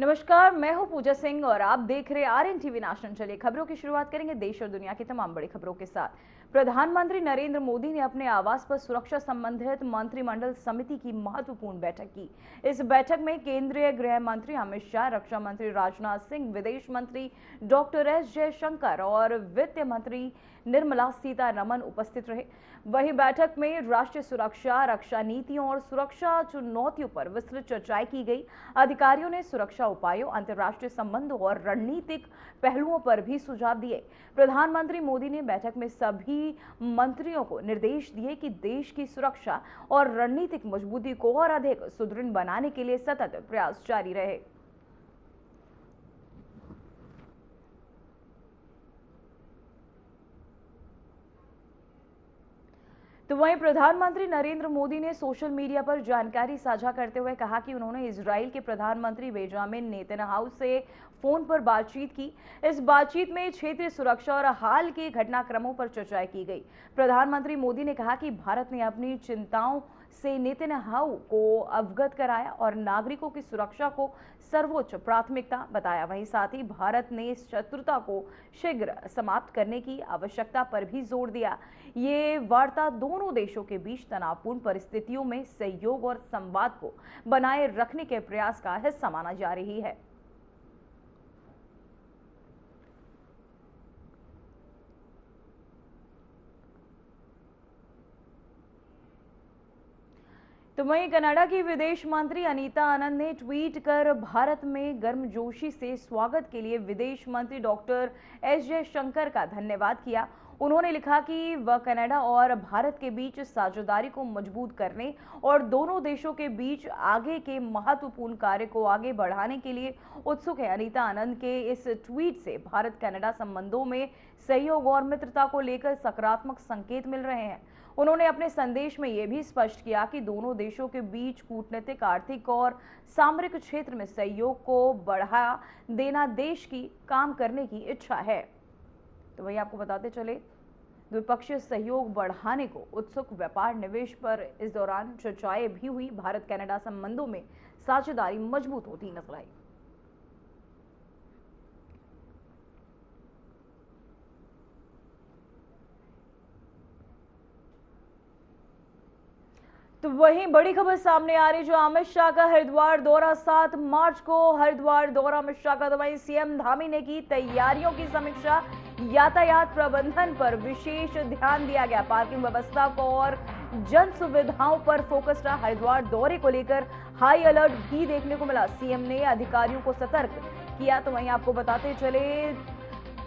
नमस्कार, मैं हूं पूजा सिंह और आप देख रहे आरएन टीवी नेशनल। चलिए खबरों की शुरुआत करेंगे देश और दुनिया की तमाम बड़ी खबरों के साथ। प्रधानमंत्री नरेंद्र मोदी ने अपने आवास पर सुरक्षा संबंधित मंत्रिमंडल समिति की महत्वपूर्ण बैठक की। इस बैठक में केंद्रीय गृह मंत्री अमित शाह, रक्षा मंत्री राजनाथ सिंह, विदेश मंत्री डॉक्टर एस जयशंकर और वित्त मंत्री निर्मला सीतारमण उपस्थित रहे। वहीं बैठक में राष्ट्रीय सुरक्षा, रक्षा नीतियों और सुरक्षा चुनौतियों पर विस्तृत चर्चाएं की गई। अधिकारियों ने सुरक्षा उपायों, अंतर्राष्ट्रीय संबंधों और रणनीतिक पहलुओं पर भी सुझाव दिए। प्रधानमंत्री मोदी ने बैठक में सभी मंत्रियों को निर्देश दिए कि देश की सुरक्षा और रणनीतिक मजबूती को और अधिक सुदृढ़ बनाने के लिए सतत प्रयास जारी रहे। तो वहीं प्रधानमंत्री नरेंद्र मोदी ने सोशल मीडिया पर जानकारी साझा करते हुए कहा कि उन्होंने इजराइल के प्रधानमंत्री बेंजामिन नेतन्याहू से फोन पर बातचीत की। इस बातचीत में क्षेत्रीय सुरक्षा और हाल के घटनाक्रमों पर चर्चा की गई। प्रधानमंत्री मोदी ने कहा कि भारत ने अपनी चिंताओं से नेतन्याहू को अवगत कराया और नागरिकों की सुरक्षा को सर्वोच्च प्राथमिकता बताया। वहीं साथ ही भारत ने इस शत्रुता को शीघ्र समाप्त करने की आवश्यकता पर भी जोर दिया। ये वार्ता दोनों देशों के बीच तनावपूर्ण परिस्थितियों में सहयोग और संवाद को बनाए रखने के प्रयास का हिस्सा माना जा रही है। तो वहीं कनाडा की विदेश मंत्री अनीता आनंद ने ट्वीट कर भारत में गर्मजोशी से स्वागत के लिए विदेश मंत्री डॉक्टर एस जयशंकर का धन्यवाद किया। उन्होंने लिखा कि वह कनाडा और भारत के बीच साझेदारी को मजबूत करने और दोनों देशों के बीच आगे के महत्वपूर्ण कार्य को आगे बढ़ाने के लिए उत्सुक है। अनीता आनंद के इस ट्वीट से भारत कनाडा संबंधों में सहयोग और मित्रता को लेकर सकारात्मक संकेत मिल रहे हैं। उन्होंने अपने संदेश में यह भी स्पष्ट किया कि दोनों देशों के बीच कूटनीतिक, आर्थिक और सामरिक क्षेत्र में सहयोग को बढ़ा देना देश की काम करने की इच्छा है। तो वही आपको बताते चले, द्विपक्षीय सहयोग बढ़ाने को उत्सुक, व्यापार निवेश पर इस दौरान चर्चाएं भी हुई। भारत कनाडा संबंधों में साझेदारी मजबूत होती नजर आई। तो वहीं बड़ी खबर सामने आ रही, जो अमित शाह का हरिद्वार दौरा, 7 मार्च को हरिद्वार दौरा अमित शाह का। तो वहीं सीएम धामी ने की तैयारियों की समीक्षा। यातायात प्रबंधन पर विशेष ध्यान दिया गया। पार्किंग व्यवस्था को और जन सुविधाओं पर फोकस रहा। हरिद्वार दौरे को लेकर हाई अलर्ट भी देखने को मिला। सीएम ने अधिकारियों को सतर्क किया। तो वहीं आपको बताते चले,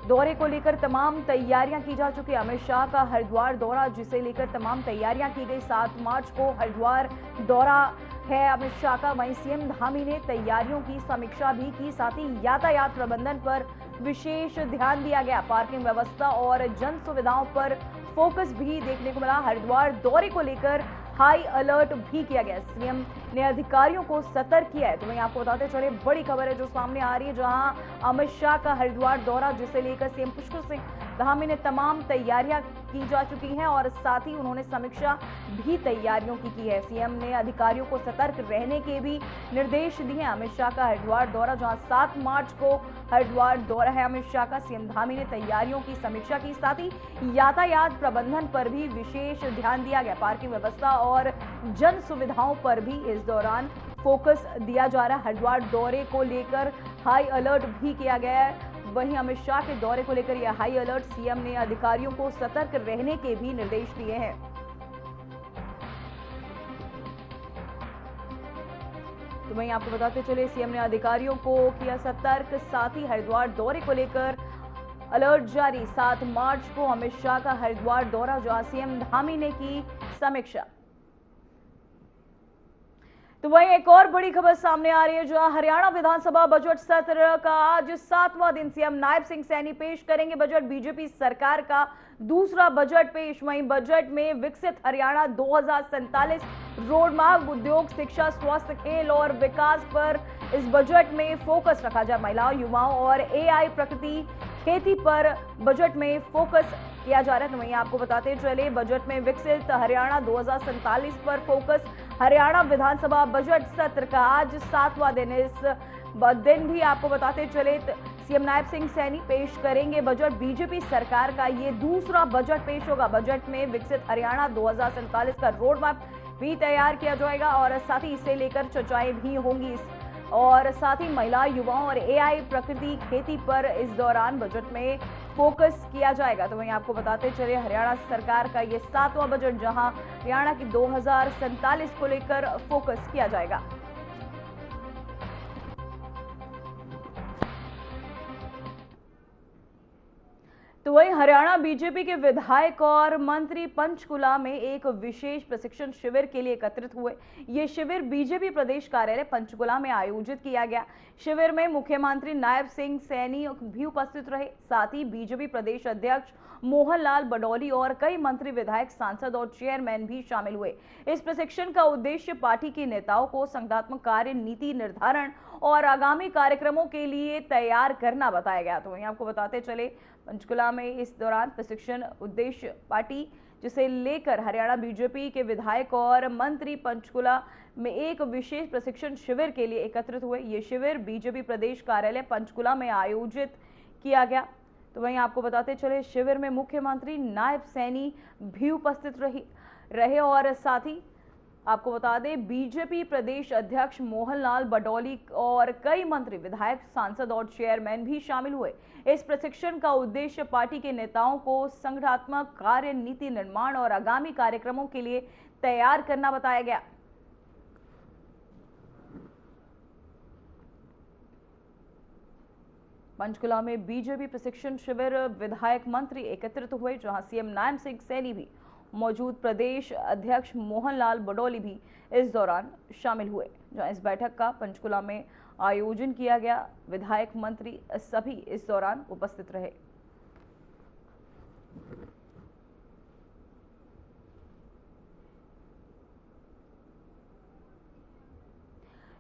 दौरे को लेकर तमाम तैयारियां की जा चुकी है। अमित शाह का हरिद्वार दौरा, जिसे लेकर तमाम तैयारियां की गई। 7 मार्च को हरिद्वार दौरा है अमित शाह का। वहीं सीएम धामी ने तैयारियों की समीक्षा भी की। साथ ही यातायात प्रबंधन पर विशेष ध्यान दिया गया। पार्किंग व्यवस्था और जन सुविधाओं पर फोकस भी देखने को मिला। हरिद्वार दौरे को लेकर हाई अलर्ट भी किया गया। सीएम ने अधिकारियों को सतर्क किया है। तो वहीं आपको बताते चले, बड़ी खबर है जो सामने आ रही है, जहां अमित शाह का हरिद्वार दौरा, जिसे लेकर सीएम पुष्कर सिंह धामी ने तमाम तैयारियां की जा चुकी हैं और साथ ही उन्होंने समीक्षा भी तैयारियों की है। सीएम ने अधिकारियों को सतर्क रहने के भी निर्देश दिए हैं। अमित शाह का हरिद्वार दौरा, जहां 7 मार्च को हरिद्वार दौरा है अमित शाह का। सीएम धामी ने तैयारियों की समीक्षा की। साथ ही यातायात प्रबंधन पर भी विशेष ध्यान दिया गया। पार्किंग व्यवस्था और जन सुविधाओं पर भी इस दौरान फोकस दिया जा रहा है। हरिद्वार दौरे को लेकर हाई अलर्ट भी किया गया है। वहीं अमित शाह के दौरे को लेकर यह हाई अलर्ट, सीएम ने अधिकारियों को सतर्क रहने के भी निर्देश दिए हैं। तो वहीं आपको बताते चले, सीएम ने अधिकारियों को किया सतर्क। साथ ही हरिद्वार दौरे को लेकर अलर्ट जारी। 7 मार्च को अमित शाह का हरिद्वार दौरा, जहां सीएम धामी ने की समीक्षा। तो वहीं एक और बड़ी खबर सामने आ रही है, जहां हरियाणा विधानसभा बजट सत्र का आज 7वां दिन। सीएम नायब सिंह सैनी पेश करेंगे बजट। बीजेपी सरकार का दूसरा बजट पेश। वहीं बजट में विकसित हरियाणा 2047 रोड मार्ग, उद्योग, शिक्षा, स्वास्थ्य, खेल और विकास पर इस बजट में फोकस रखा जाए। महिलाओं, युवाओं और एआई प्रकृति खेती पर बजट में फोकस किया जा रहा है। तो वहीं आपको बताते चले, बजट में विकसित हरियाणा 2047 पर फोकस। हरियाणा विधानसभा बजट सत्र का आज 7वां दिन। इस दिन भी आपको बताते चले सीएम नायब सिंह सैनी पेश करेंगे बजट। बीजेपी सरकार का ये दूसरा बजट पेश होगा। बजट में विकसित हरियाणा 2047 का रोड मैप भी तैयार किया जाएगा और साथ ही इसे लेकर चर्चाएं भी होंगी और साथ ही महिला, युवाओं और एआई प्रकृति खेती पर इस दौरान बजट में फोकस किया जाएगा। तो वहीं आपको बताते चले हरियाणा सरकार का ये 7वां बजट, जहां हरियाणा की 2047 को लेकर फोकस किया जाएगा। तो वहीं हरियाणा बीजेपी के विधायक और मंत्री पंचकुला में एक विशेष प्रशिक्षण शिविर के लिए एकत्रित हुए। ये शिविर बीजेपी प्रदेश कार्यालय पंचकुला में आयोजित किया गया। शिविर में मुख्यमंत्री नायब सिंह सैनी भी उपस्थित रहे। साथ ही बीजेपी प्रदेश अध्यक्ष मोहनलाल बडौली और कई मंत्री, विधायक, सांसद और चेयरमैन भी शामिल हुए। इस प्रशिक्षण का उद्देश्य पार्टी के नेताओं को संगठनात्मक कार्य, नीति निर्धारण और आगामी कार्यक्रमों के लिए तैयार करना बताया गया। तो वहीं आपको बताते चले पंचकुला में इस दौरान प्रशिक्षण उद्देश्य पार्टी जिसे लेकर हरियाणा बीजेपी के विधायक और मंत्री पंचकुला में एक विशेष प्रशिक्षण शिविर के लिए एकत्रित हुए। ये शिविर बीजेपी प्रदेश कार्यालय पंचकुला में आयोजित किया गया। तो वहीं आपको बताते चले शिविर में मुख्यमंत्री नायब सैनी भी उपस्थित रहे और साथ ही आपको बता दें बीजेपी प्रदेश अध्यक्ष मोहनलाल बडौली और कई मंत्री, विधायक, सांसद और चेयरमैन भी शामिल हुए। इस प्रशिक्षण का उद्देश्य पार्टी के नेताओं को संगठनात्मक कार्य, नीति निर्माण और आगामी कार्यक्रमों के लिए तैयार करना बताया गया। पंचकुला में बीजेपी प्रशिक्षण शिविर विधायक, मंत्री एकत्रित हुए, जहां सीएम नायब सिंह सैनी भी मौजूद, प्रदेश अध्यक्ष मोहनलाल बडौली भी इस दौरान शामिल हुए। जहां इस बैठक का पंचकुला में आयोजन किया गया, विधायक, मंत्री सभी इस दौरान उपस्थित रहे।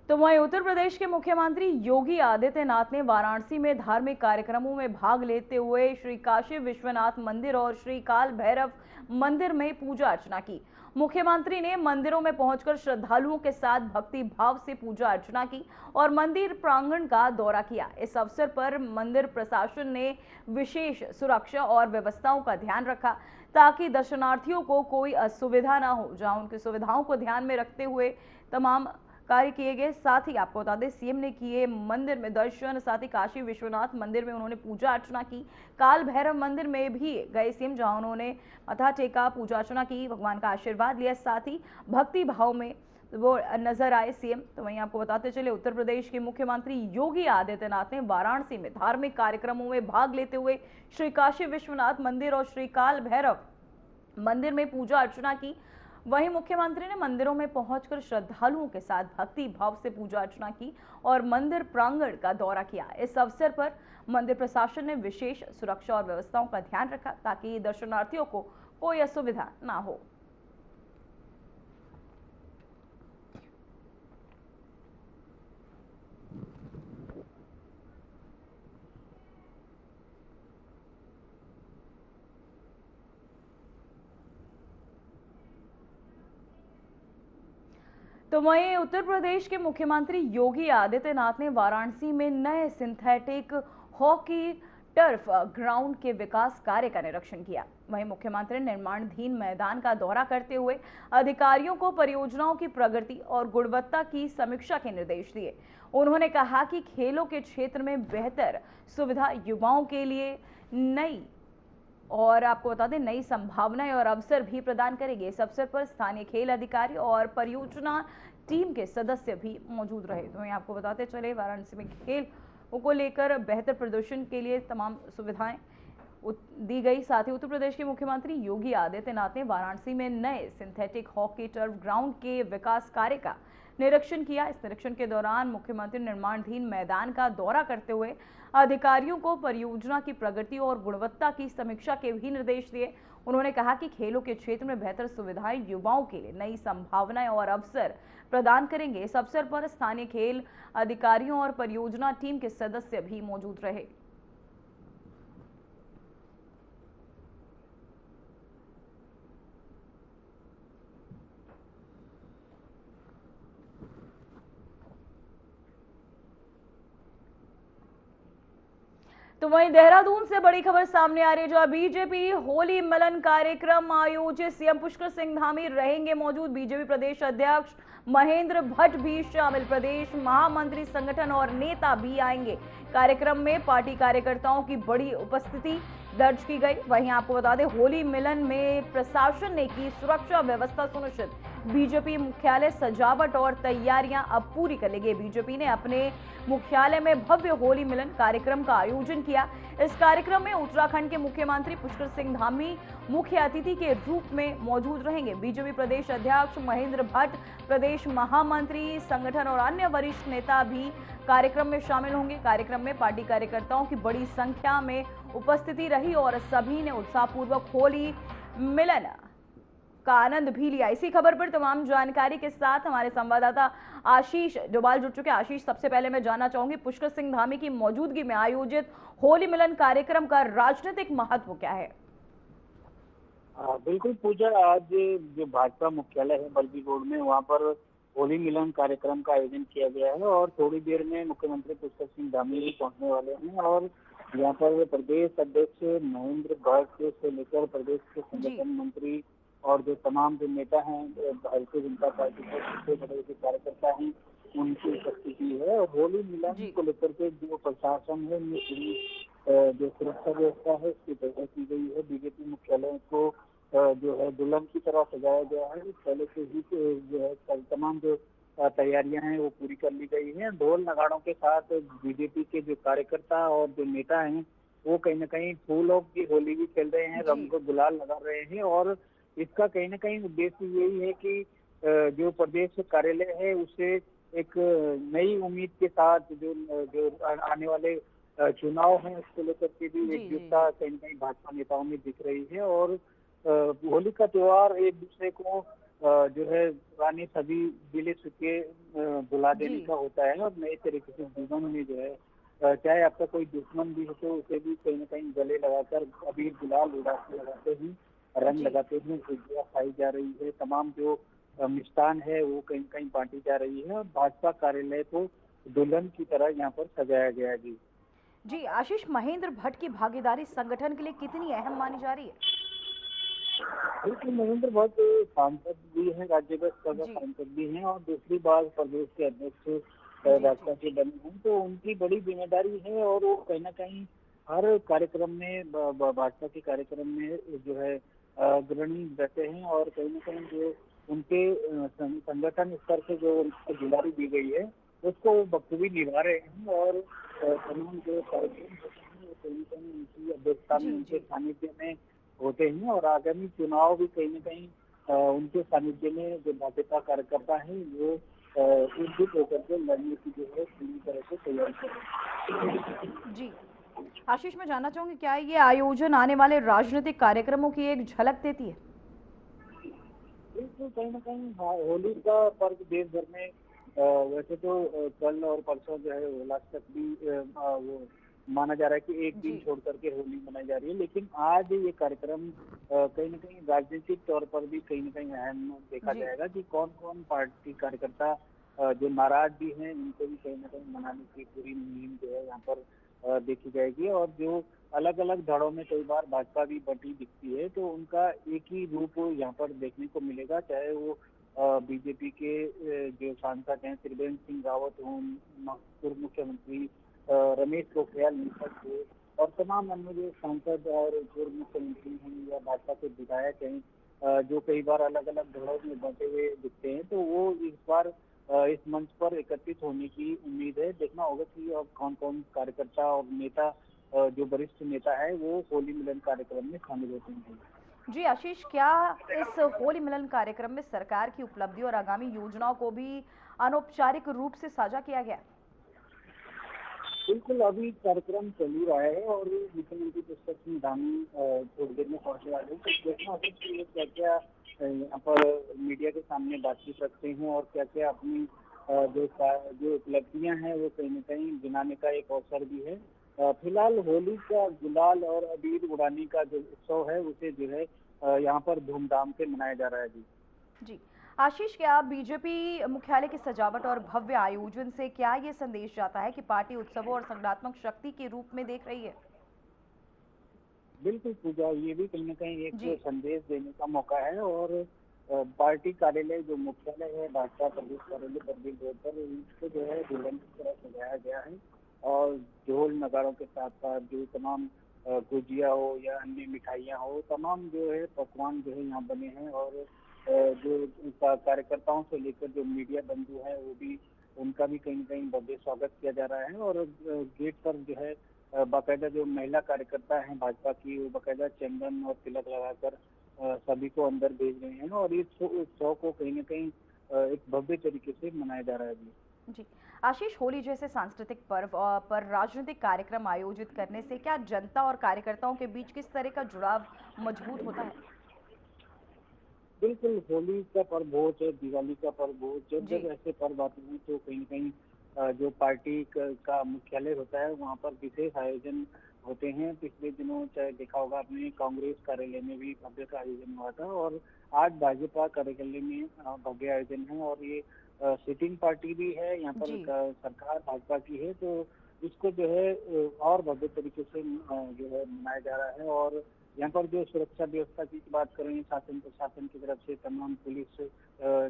तो वहीं उत्तर प्रदेश के मुख्यमंत्री योगी आदित्यनाथ ने वाराणसी में धार्मिक कार्यक्रमों में भाग लेते हुए श्री काशी विश्वनाथ मंदिर और श्री काल भैरव मंदिर में पूजा अर्चना की। मुख्यमंत्री ने मंदिरों में पहुंचकर श्रद्धालुओं के साथ भक्ति भाव से पूजा अर्चना की और मंदिर प्रांगण का दौरा किया। इस अवसर पर मंदिर प्रशासन ने विशेष सुरक्षा और व्यवस्थाओं का ध्यान रखा ताकि दर्शनार्थियों को कोई असुविधा न हो। जहां उनकी सुविधाओं को ध्यान में रखते हुए तमाम कार्य किए गए। साथ ही आपको बता दें सीएम ने किए मंदिर में दर्शन, साथ ही काशी विश्वनाथ मंदिर में उन्होंने पूजा अर्चना की। काल भैरव मंदिर में भी गए सीएम, जहां उन्होंने माथा टेका, पूजा अर्चना की, भगवान का आशीर्वाद लिया। साथ ही भक्ति भाव में वो नजर आए सीएम। तो वहीं आपको बताते चले उत्तर प्रदेश के मुख्यमंत्री योगी आदित्यनाथ ने वाराणसी में धार्मिक कार्यक्रमों में भाग लेते हुए श्री काशी विश्वनाथ मंदिर और श्री काल भैरव मंदिर में पूजा अर्चना की। वहीं मुख्यमंत्री ने मंदिरों में पहुंचकर श्रद्धालुओं के साथ भक्ति भाव से पूजा अर्चना की और मंदिर प्रांगण का दौरा किया। इस अवसर पर मंदिर प्रशासन ने विशेष सुरक्षा और व्यवस्थाओं का ध्यान रखा ताकि दर्शनार्थियों को कोई असुविधा ना हो। तो वहीं उत्तर प्रदेश के मुख्यमंत्री योगी आदित्यनाथ ने वाराणसी में नए सिंथेटिक हॉकी टर्फ ग्राउंड के विकास कार्य का निरीक्षण किया। वहीं मुख्यमंत्री ने निर्माणाधीन मैदान का दौरा करते हुए अधिकारियों को परियोजनाओं की प्रगति और गुणवत्ता की समीक्षा के निर्देश दिए। उन्होंने कहा कि खेलों के क्षेत्र में बेहतर सुविधा, युवाओं के लिए नई और आपको बता दें नई संभावनाएं और अवसर भी प्रदान करेंगे। इस अवसर पर स्थानीय खेल अधिकारी और परियोजना टीम के सदस्य भी मौजूद रहे। तो आपको बताते चले वाराणसी में खेल को लेकर बेहतर प्रदर्शन के लिए तमाम सुविधाएं दी गई। साथ ही उत्तर प्रदेश के मुख्यमंत्री योगी आदित्यनाथ ने वाराणसी में नए सिंथेटिक हॉकी टर्फ ग्राउंड के विकास कार्य का निरीक्षण किया। इस निरीक्षण के दौरान मुख्यमंत्री निर्माणाधीन मैदान का दौरा करते हुए अधिकारियों को परियोजना की प्रगति और गुणवत्ता की समीक्षा के भी निर्देश दिए। उन्होंने कहा कि खेलों के क्षेत्र में बेहतर सुविधाएं युवाओं के लिए नई संभावनाएं और अवसर प्रदान करेंगे। इस अवसर पर स्थानीय खेल अधिकारियों और परियोजना टीम के सदस्य भी मौजूद रहे। तो वहीं देहरादून से बड़ी खबर सामने आ रही है, जहां बीजेपी होली मिलन कार्यक्रम आयोजित, सीएम पुष्कर सिंह धामी रहेंगे मौजूद। बीजेपी प्रदेश अध्यक्ष महेंद्र भट्ट भी शामिल, प्रदेश महामंत्री, संगठन और नेता भी आएंगे। कार्यक्रम में पार्टी कार्यकर्ताओं की बड़ी उपस्थिति दर्ज की गई। वहीं आपको बता दें, होली मिलन में प्रशासन ने की सुरक्षा व्यवस्था सुनिश्चित। बीजेपी मुख्यालय सजावट और तैयारियां अब पूरी कर ली गई। बीजेपी ने अपने मुख्यालय में भव्य होली मिलन कार्यक्रम का आयोजन किया। इस कार्यक्रम में उत्तराखंड के मुख्यमंत्री पुष्कर सिंह धामी मुख्य अतिथि के रूप में मौजूद रहेंगे। बीजेपी प्रदेश अध्यक्ष महेंद्र भट्ट, प्रदेश महामंत्री, संगठन और अन्य वरिष्ठ नेता भी कार्यक्रम में शामिल होंगे। कार्यक्रम में पार्टी कार्यकर्ताओं की बड़ी संख्या में उपस्थिति रही और सभी ने उत्साहपूर्वक होली मिलन का आनंद भी लिया। इसी खबर पर तमाम जानकारी के साथ हमारे संवाददाता आशीष डोभाल जुड़ चुके हैं। आशीष, सबसे पहले मैं जानना चाहूंगी, पुष्कर सिंह धामी की मौजूदगी में आयोजित होली मिलन कार्यक्रम का राजनीतिक महत्व क्या है? बिल्कुल पूजा, आज जो भाजपा मुख्यालय है बल्बी रोड में, वहाँ पर होली मिलन कार्यक्रम का आयोजन किया गया है और थोड़ी देर में मुख्यमंत्री पुष्कर सिंह धामी भी पहुंचने वाले हैं। और यहाँ पर प्रदेश अध्यक्ष महेंद्र भट्ट से लेकर प्रदेश के संगठन मंत्री और जो तमाम जो नेता हैं भारतीय जनता पार्टी के सबसे बड़े जो कार्यकर्ता हैं, उनकी उपस्थिति है। और होली मिलन को लेकर के जो प्रशासन है, जो सुरक्षा व्यवस्था है, उसकी तैयारी की गई है। बीजेपी मुख्यालय को जो है दुल्हन की तरह सजाया गया है। पहले से ही जो है तमाम जो तैयारियां हैं वो पूरी कर ली गई हैं। ढोल नगाड़ों के साथ बीजेपी के जो कार्यकर्ता और जो नेता हैं वो कहीं न कहीं फूलों की होली भी खेल रहे हैं, रंग को गुलाल लगा रहे हैं। और इसका कहीं न कहीं उद्देश्य यही है कि जो प्रदेश कार्यालय है उसे एक नई उम्मीद के साथ जो आने वाले चुनाव हैं उसको लेकर के भी एकजुटता कहीं न कहीं भाजपा नेताओं में दिख रही है। और होली का त्योहार एक दूसरे को जो है पुरानी सभी गिले शिकवे भुला देने का होता है और नए तरीके से जीवन में जो है चाहे आपका कोई दुश्मन भी हो तो उसे भी कहीं न कहीं गले लगाकर अबीर गुलाल लगाते हैं, रंग लगाते हैं, गुजिया खाई जा रही है, तमाम जो मिष्ठान है वो कहीं न कहीं बांटी जा रही है। और भाजपा कार्यालय को दुल्हन की तरह यहाँ पर सजाया गया है। जी आशीष, महेंद्र भट्ट की भागीदारी संगठन के लिए कितनी अहम मानी जा रही है? बिल्कुल, महेंद्र भट्ट सांसद भी हैं, राज्यसभा सांसद भी हैं और दूसरी बार प्रदेश के अध्यक्ष भाजपा के बने हैं, तो उनकी बड़ी जिम्मेदारी है। और वो कहीं न कहीं हर कार्यक्रम में भाजपा के कार्यक्रम में जो है अग्रणी रहते हैं और कहीं न कहीं जो उनके संगठन स्तर से जो उनको जिम्मेदारी दी गई है उसको बखूबी निभा रहे हैं। और तमाम जो कार्यक्रम होते हैं वो कहीं न कहीं उनकी अध्यक्षता में, उनके सानिध्य में होते हैं। और आगामी चुनाव भी कहीं न कहीं उनके सानिध्य में जो भाजपा कार्यकर्ता है वो एकजुट होकर के लड़ने की जो है पूरी तरह से तैयारी कर रहे हैं। जी आशीष, मैं जानना चाहूंगी, क्या ये आयोजन आने वाले राजनीतिक कार्यक्रमों की एक झलक देती है? बिल्कुल, कहीं न कहीं होली का पर्व देश भर में वैसे तो कल और परसों जो है उल्लास भी वो माना जा रहा है कि एक दिन छोड़ करके होली मनाई जा रही है, लेकिन आज ये कार्यक्रम कहीं न कहीं राजनीतिक तौर पर भी कहीं न कहीं अहम देखा जाएगा कि कौन कौन पार्टी कार्यकर्ता जो नाराज भी हैं उनको भी कहीं न कहीं मनाने की पूरी मुहिम जो है यहाँ पर देखी जाएगी। और जो अलग अलग धड़ों में कई बार भाजपा भी बटी दिखती है तो उनका एक ही रूप यहाँ पर देखने को मिलेगा, चाहे वो बीजेपी के जो सांसद हैं त्रिवेंद्र सिंह रावत हों, पूर्व मुख्यमंत्री रमेश पोखरियाल निशंक हो और तमाम अन्य जो सांसद और पूर्व मुख्यमंत्री हैं या भाजपा के विधायक हैं जो कई बार अलग अलग धड़ों में बंटे हुए दिखते हैं, तो वो इस बार इस मंच पर एकत्रित होने की उम्मीद है। देखना होगा कि अब कौन कौन कार्यकर्ता और नेता जो वरिष्ठ नेता है वो होली मिलन कार्यक्रम में शामिल होते हैं। जी आशीष, क्या इस होली मिलन कार्यक्रम में सरकार की उपलब्धि और आगामी योजनाओं को भी अनौपचारिक रूप से साझा किया गया? बिल्कुल, अभी कार्यक्रम चल ही रहा है और मुख्यमंत्री पुष्कर सिंह धामी थोड़ी देर में पहुंचने वाले हैं। तो देखना होगा कि क्या क्या यहाँ पर मीडिया के सामने बातचीत रखते हैं और क्या क्या अपनी जो उपलब्धियां हैं वो कहीं न कहीं गिनाने का एक अवसर भी है। फिलहाल होली का गुलाल और अबीर उड़ाने का जो उत्सव है उसे जो है यहाँ पर धूमधाम से मनाया जा रहा है। जी आशीष, क्या बीजेपी मुख्यालय की सजावट और भव्य आयोजन से क्या ये संदेश जाता है कि पार्टी उत्सवों और संगठनात्मक शक्ति के रूप में देख रही है? बिल्कुल पूजा, ये भी कहीं न कहीं जी। एक संदेश देने का मौका है और पार्टी कार्यालय जो मुख्यालय है भाजपा प्रदेश कार्यालय परवीन रोड पर, इसको जो है दुल्हन की तरह सजाया गया है और ढोल नगाड़ों के साथ साथ जो तमाम गुजिया हो या अन्य मिठाइयाँ हो, तमाम जो है पकवान जो है यहाँ बने हैं और जो कार्यकर्ताओं से लेकर जो मीडिया बंधु है वो भी, उनका भी कहीं न कहीं भव्य स्वागत किया जा रहा है और गेट पर जो है बाकायदा जो महिला कार्यकर्ता हैं भाजपा की, वो बाकायदा चंदन और तिलक लगाकर सभी को अंदर भेज रहे हैं और इस उत्सव को कहीं न कहीं एक भव्य तरीके से मनाया जा रहा है अभी। जी। आशीष, होली जैसे सांस्कृतिक पर्व पर राजनीतिक कार्यक्रम आयोजित करने से क्या जनता और कार्यकर्ताओं के बीच किस तरह का जुड़ाव मजबूत होता है? बिल्कुल, होली का पर्व हो चाहे दिवाली का पर्व हो, जब जी। जब ऐसे पर्व आते हैं तो कहीं न कहीं जो पार्टी का मुख्यालय होता है वहाँ पर विशेष आयोजन होते हैं। पिछले दिनों चाहे देखा होगा आपने, कांग्रेस कार्यालय में भी भव्य का आयोजन हुआ था और आज भाजपा कार्यालय में भव्य आयोजन है और ये सिटिंग पार्टी भी है, यहाँ पर जी। सरकार भाजपा की है, तो इसको जो है और भव्य तरीके से जो है मनाया जा रहा है और यहाँ पर जो सुरक्षा व्यवस्था की बात करें, शासन प्रशासन की तरफ से तमाम पुलिस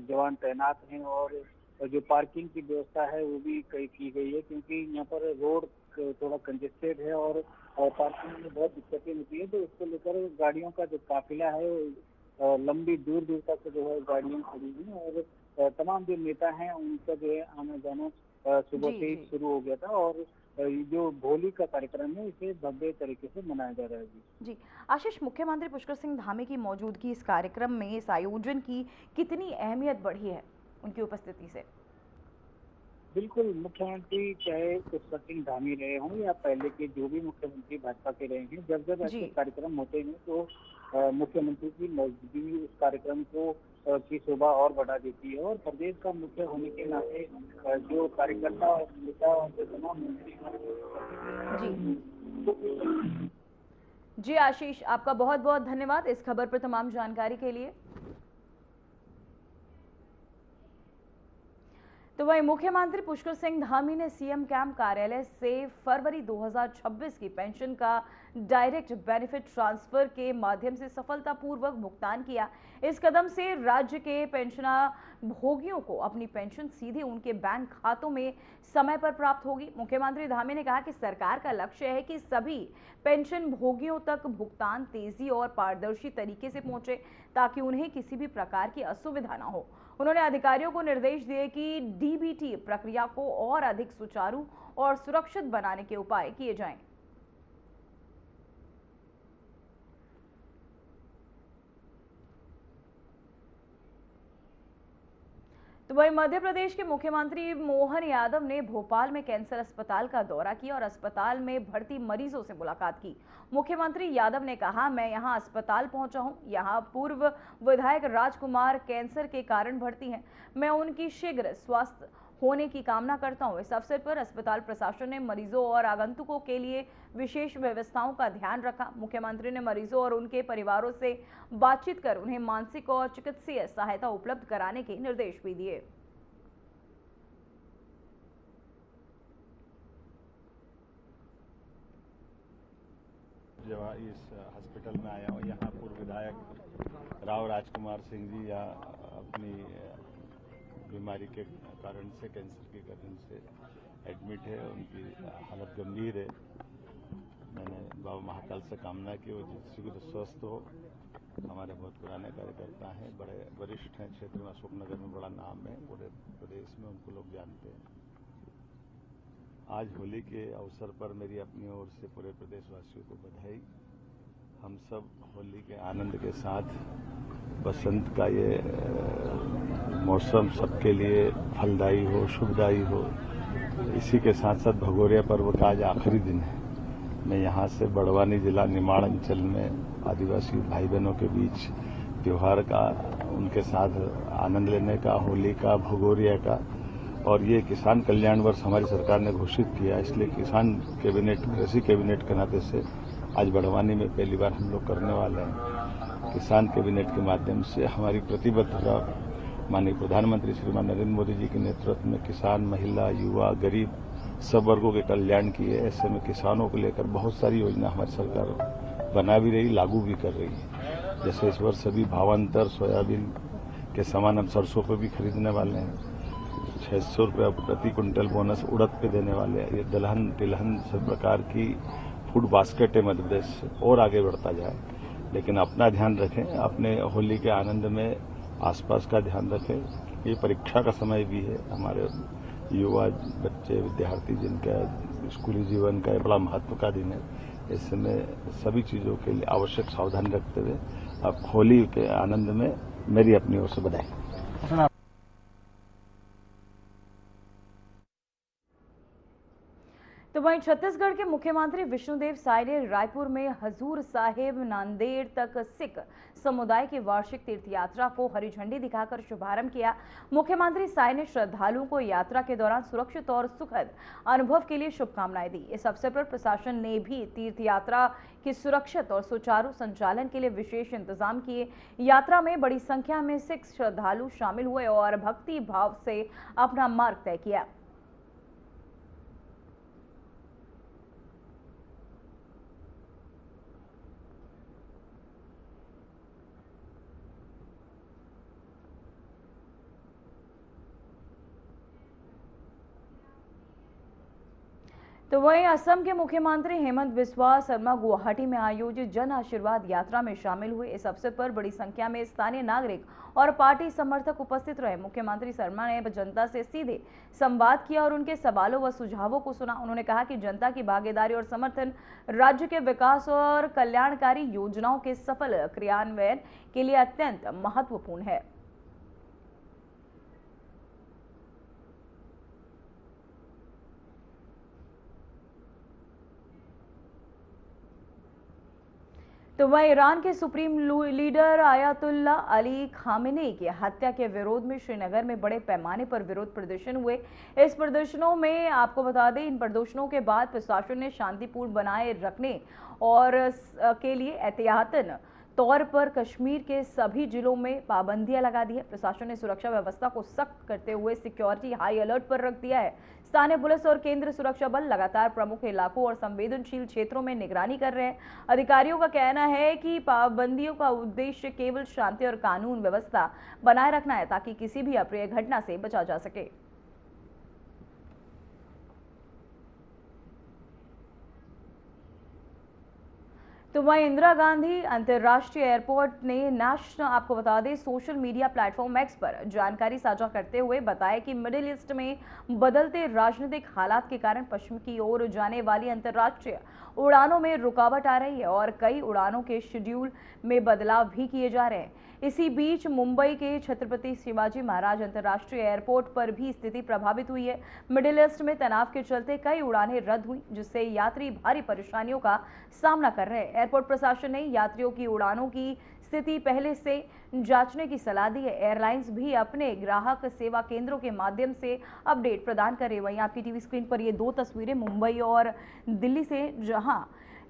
जवान तैनात हैं और जो पार्किंग की व्यवस्था है वो भी कई की गई है, क्योंकि यहाँ पर रोड थोड़ा कंजेस्टेड है और पार्किंग में बहुत दिक्कतें होती है, तो इसको लेकर गाड़ियों का जो काफिला है वो लंबी दूर दूर तक जो है गाड़ियाँ खड़ी हैं और तमाम जो नेता हैं उनका जो है आना जाना सुबह जी। से ही जी। शुरू हो गया था और ये जो होली का कार्यक्रम है इसे भव्य तरीके से मनाया जा रहा है जी। जी। आशीष, मुख्यमंत्री पुष्कर सिंह धामी की मौजूदगी इस कार्यक्रम में, इस आयोजन की कितनी अहमियत बढ़ी है उनकी उपस्थिति से? बिल्कुल, मुख्यमंत्री चाहे पुष्कर सिंह धामी रहे हों या पहले के जो भी मुख्यमंत्री भाजपा के रहे हैं, जब जब जी। ऐसे कार्यक्रम होते हैं तो मुख्यमंत्री की मौजूदगी उस कार्यक्रम को की शोभा और बढ़ा देती है और प्रदेश का मुख्य होने के नाते जो कार्यकर्ता और नेता और जो तमाम मंत्री जी। हैं। जी आशीष, आपका बहुत बहुत धन्यवाद इस खबर पर तमाम जानकारी के लिए। तो वहीं मुख्यमंत्री पुष्कर सिंह धामी ने सीएम कैंप कार्यालय से फरवरी 2026 की पेंशन का डायरेक्ट बेनिफिट ट्रांसफर के माध्यम से सफलतापूर्वक भुगतान किया। इस कदम से राज्य के पेंशनभोगियों को अपनी पेंशन सीधे उनके बैंक खातों में समय पर प्राप्त होगी। मुख्यमंत्री धामी ने कहा कि सरकार का लक्ष्य है कि सभी पेंशनभोगियों तक भुगतान तेजी और पारदर्शी तरीके से पहुंचे, ताकि उन्हें किसी भी प्रकार की असुविधा न हो। उन्होंने अधिकारियों को निर्देश दिए कि डीबीटी प्रक्रिया को और अधिक सुचारू और सुरक्षित बनाने के उपाय किए जाएं। तो वहीं मध्य प्रदेश के मुख्यमंत्री मोहन यादव ने भोपाल में कैंसर अस्पताल का दौरा किया और अस्पताल में भर्ती मरीजों से मुलाकात की। मुख्यमंत्री यादव ने कहा, मैं यहां अस्पताल पहुंचा हूं, यहां पूर्व विधायक राजकुमार कैंसर के कारण भर्ती हैं, मैं उनकी शीघ्र स्वास्थ्य होने की कामना करता हूं। इस अवसर पर अस्पताल प्रशासन ने मरीजों और आगंतुकों के लिए विशेष व्यवस्थाओं का ध्यान रखा। मुख्यमंत्री ने मरीजों और उनके परिवारों से बातचीत कर उन्हें मानसिक और चिकित्सीय सहायता उपलब्ध कराने के निर्देश भी दिए। जब इस हॉस्पिटल में आया हूँ, यहाँ पूर्व विधायक राव राजकुमार सिंह जी यहाँ अपनी बीमारी के कारण से, कैंसर के कारण से एडमिट है, उनकी हालत गंभीर है। मैंने बाबा महाकाल से कामना की वो शीघ्र स्वस्थ हो। हमारे बहुत पुराने कार्यकर्ता हैं, बड़े वरिष्ठ हैं, क्षेत्र में अशोकनगर में बड़ा नाम है, पूरे प्रदेश में उनको लोग जानते हैं। आज होली के अवसर पर मेरी अपनी ओर से पूरे प्रदेशवासियों को बधाई। हम सब होली के आनंद के साथ, बसंत का ये मौसम सबके लिए फलदायी हो, शुभदायी हो, इसी के साथ साथ भगोरिया पर्व का आज आखिरी दिन है। मैं यहाँ से बड़वानी जिला निमाड़ अंचल में आदिवासी भाई बहनों के बीच त्योहार का, उनके साथ आनंद लेने का, होली का, भगोरिया का, और ये किसान कल्याण वर्ष हमारी सरकार ने घोषित किया, इसलिए किसान कैबिनेट, कृषि कैबिनेट के नाते से आज बड़वानी में पहली बार हम लोग करने वाले हैं। किसान कैबिनेट के माध्यम से हमारी प्रतिबद्धता माननीय प्रधानमंत्री श्रीमान नरेंद्र मोदी जी के नेतृत्व में किसान, महिला, युवा, गरीब सब वर्गों के कल्याण की है। ऐसे में किसानों को लेकर बहुत सारी योजना हमारी सरकार बना भी रही, लागू भी कर रही है। जैसे इस वर्ष सभी भावांतर सोयाबीन के समान हम सरसों पे भी खरीदने वाले हैं। 600 रुपये प्रति क्विंटल बोनस उड़द पे देने वाले हैं। ये दलहन तिलहन सब प्रकार की फूड बास्केट है मध्य प्रदेश से और आगे बढ़ता जाए। लेकिन अपना ध्यान रखें, अपने होली के आनंद में आसपास का ध्यान रखें। ये परीक्षा का समय भी है। हमारे युवा बच्चे विद्यार्थी जिनका स्कूली जीवन का बड़ा महत्व का दिन है, इस समय सभी चीज़ों के लिए आवश्यक सावधानी रखते हुए अब होली के आनंद में मेरी अपनी ओर से बधाई। तो वहीं छत्तीसगढ़ के मुख्यमंत्री विष्णुदेव साय ने रायपुर में हजूर साहिब नांदेड़ तक सिख समुदाय की वार्षिक तीर्थ यात्रा को हरी झंडी दिखाकर शुभारंभ किया। मुख्यमंत्री साय ने श्रद्धालुओं को यात्रा के दौरान सुरक्षित और सुखद अनुभव के लिए शुभकामनाएं दी। इस अवसर पर प्रशासन ने भी तीर्थ यात्रा के सुरक्षित और सुचारू संचालन के लिए विशेष इंतजाम किए। यात्रा में बड़ी संख्या में सिख श्रद्धालु शामिल हुए और भक्ति भाव से अपना मार्ग तय किया। तो वहीं असम के मुख्यमंत्री हेमंत बिस्वा शर्मा गुवाहाटी में आयोजित जन आशीर्वाद यात्रा में शामिल हुए। इस अवसर पर बड़ी संख्या में स्थानीय नागरिक और पार्टी समर्थक उपस्थित रहे। मुख्यमंत्री शर्मा ने जनता से सीधे संवाद किया और उनके सवालों व सुझावों को सुना। उन्होंने कहा कि जनता की भागीदारी और समर्थन राज्य के विकास और कल्याणकारी योजनाओं के सफल क्रियान्वयन के लिए अत्यंत महत्वपूर्ण है। तो वहीं ईरान के supreme leader ayatollah Ali Khamenei की हत्या के विरोध में श्रीनगर में बड़े पैमाने पर विरोध प्रदर्शन हुए। इस प्रदर्शनों में आपको बता दें, इन प्रदर्शनों के बाद प्रशासन ने शांतिपूर्ण बनाए रखने और के लिए एहतियातन तौर पर कश्मीर के सभी जिलों में पाबंदियां लगा दी है। प्रशासन ने सुरक्षा व्यवस्था को सख्त करते हुए सिक्योरिटी हाई अलर्ट पर रख दिया है। स्थानीय पुलिस और केंद्रीय सुरक्षा बल लगातार प्रमुख इलाकों और संवेदनशील क्षेत्रों में निगरानी कर रहे हैं। अधिकारियों का कहना है कि पाबंदियों का उद्देश्य केवल शांति और कानून व्यवस्था बनाए रखना है, ताकि किसी भी अप्रिय घटना से बचा जा सके। तो वहीं इंदिरा गांधी अंतर्राष्ट्रीय एयरपोर्ट ने आपको बता दें, सोशल मीडिया प्लेटफॉर्म एक्स पर जानकारी साझा करते हुए बताया कि मिडिल ईस्ट में बदलते राजनीतिक हालात के कारण पश्चिम की ओर जाने वाली अंतर्राष्ट्रीय उड़ानों में रुकावट आ रही है और कई उड़ानों के शेड्यूल में बदलाव भी किए जा रहे हैं। इसी बीच मुंबई के छत्रपति शिवाजी महाराज अंतर्राष्ट्रीय एयरपोर्ट पर भी स्थिति प्रभावित हुई है। मिडिल ईस्ट में तनाव के चलते कई उड़ानें रद्द हुई, जिससे यात्री भारी परेशानियों का सामना कर रहे हैं। एयरपोर्ट प्रशासन ने यात्रियों की उड़ानों की स्थिति पहले से जांचने की सलाह दी है। एयरलाइंस भी अपने ग्राहक सेवा केंद्रों के माध्यम से अपडेट प्रदान करे। वहीं आपकी टीवी स्क्रीन पर ये दो तस्वीरें मुंबई और दिल्ली से, जहां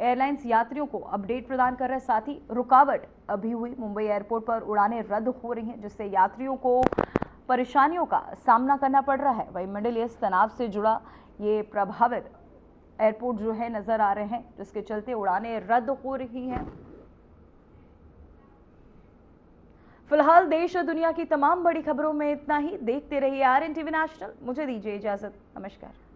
एयरलाइंस यात्रियों को अपडेट प्रदान कर रहे हैं। साथ ही रुकावट अभी हुई, मुंबई एयरपोर्ट पर उड़ानें रद्द हो रही हैं, जिससे यात्रियों को परेशानियों का सामना करना पड़ रहा है। वहीं मिडिल ईस्ट तनाव से जुड़ा ये प्रभावित एयरपोर्ट जो है नजर आ रहे हैं, जिसके चलते उड़ानें रद्द हो रही हैं। फिलहाल देश और दुनिया की तमाम बड़ी खबरों में इतना ही। देखते रहिए RN TV नेशनल। मुझे दीजिए इजाजत। नमस्कार।